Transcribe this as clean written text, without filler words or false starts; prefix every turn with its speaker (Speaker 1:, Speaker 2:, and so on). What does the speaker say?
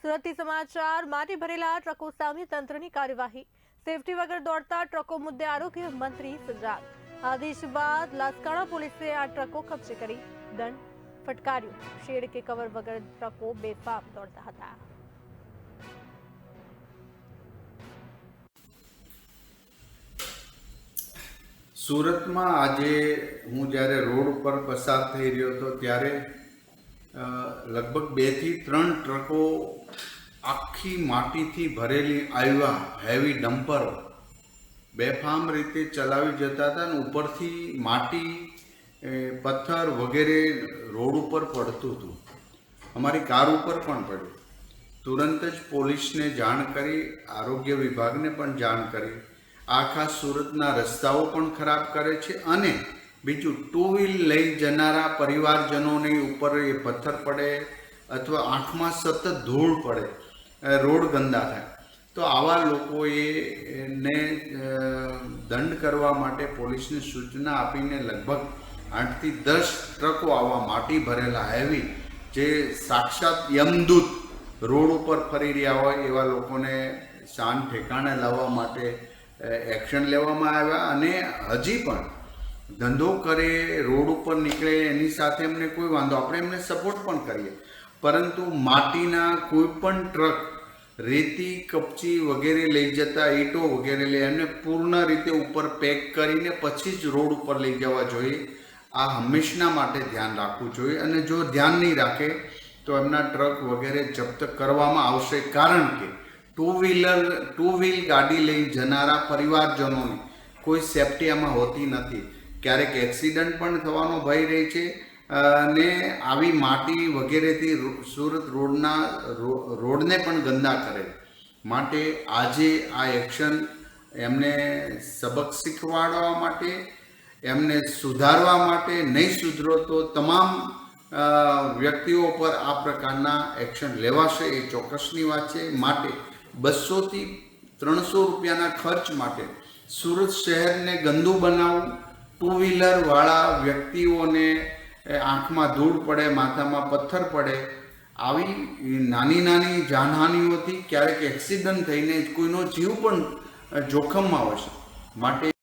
Speaker 1: સુરતથી સમાચાર। માટી ભરેલા ટ્રકો સામે તંત્રની કાર્યવાહી। સેફટી વગર દોડતા ટ્રકો મુદ્દે આરોગ્ય મંત્રી સજાગ। આદેશ બાદ લાસકાણા પોલીસે આ ટ્રકો કબજે કરી દંડ ફટકાર્યો। શેડ કે કવર વગર ટ્રકો બેફામ દોડતા હતા।
Speaker 2: સુરતમાં આજે હું જ્યારે રોડ ઉપર પસાર થઈ રહ્યો હતો ત્યારે લગભગ 2 થી 3 ટ્રકો આખી માટીથી ભરેલી આવ્યા હેવી ડમ્પરો બેફામ રીતે ચલાવી જતા હતા અને ઉપરથી માટી પથ્થર વગેરે રોડ ઉપર પડતું હતું। અમારી કાર ઉપર પણ પડ્યું। તુરંત જ પોલીસને જાણ કરી, આરોગ્ય વિભાગને પણ જાણ કરી। આખા સુરતના રસ્તાઓ પણ ખરાબ કરે છે અને બીજું 2 વ્હીલ લઈ જનારા પરિવારજનોની ઉપર એ પથ્થર પડે અથવા આંખમાં સતત ધૂળ પડે, રોડ ગંદા થાય, તો આવા લોકોએ ને દંડ કરવા માટે પોલીસને સૂચના આપીને લગભગ 8 થી 10 ટ્રકો આવા માટી ભરેલા હેવી જે સાક્ષાત યમદૂત રોડ ઉપર ફરી રહ્યા હોય એવા લોકોને શાન ઠેકાણે લાવવા માટે એક્શન લેવામાં આવ્યા। અને હજી પણ ધંધો કરે, રોડ ઉપર નીકળે એની સાથે અમને કોઈ વાંધો, આપણે એમને સપોર્ટ પણ કરીએ, પરંતુ માટીના કોઈ પણ ટ્રક રેતી, કપચી વગેરે લઈ જતા, ઈંટો વગેરે લઈ એમને પૂર્ણ રીતે ઉપર પેક કરીને પછી જ રોડ ઉપર લઈ જવા જોઈએ। આ હંમેશના માટે ધ્યાન રાખવું જોઈએ અને જો ધ્યાન નહીં રાખે તો એમના ટ્રક વગેરે જપ્ત કરવામાં આવશે। કારણ કે 2 વ્હીલ ગાડી લઈ જનારા પરિવારજનોની કોઈ સેફટી આમાં હોતી નથી। ક્યારેક એક્સિડન્ટ પણ થવાનો ભય રહે છે અને આવી માટી વગેરેથી સુરત રોડને પણ ગંદા કરે। માટે આજે આ એક્શન એમને સબક શીખવાડવા માટે, એમને સુધારવા માટે, નહીં સુધરો તો તમામ વ્યક્તિઓ પર આ પ્રકારના એક્શન લેવાશે એ ચોક્કસની વાત છે। માટે 200 થી 300 રૂપિયાના ખર્ચ માટે સુરત શહેરને ગંદુ બનાવવું, 2 વ્હીલરવાળા વ્યક્તિઓને આંખમાં ધૂળ પડે, માથામાં પથ્થર પડે, આવી નાની નાની જાનહાનિઓથી ક્યારેક એક્સિડન્ટ થઈને કોઈનો જીવ પણ જોખમમાં આવશે। માટે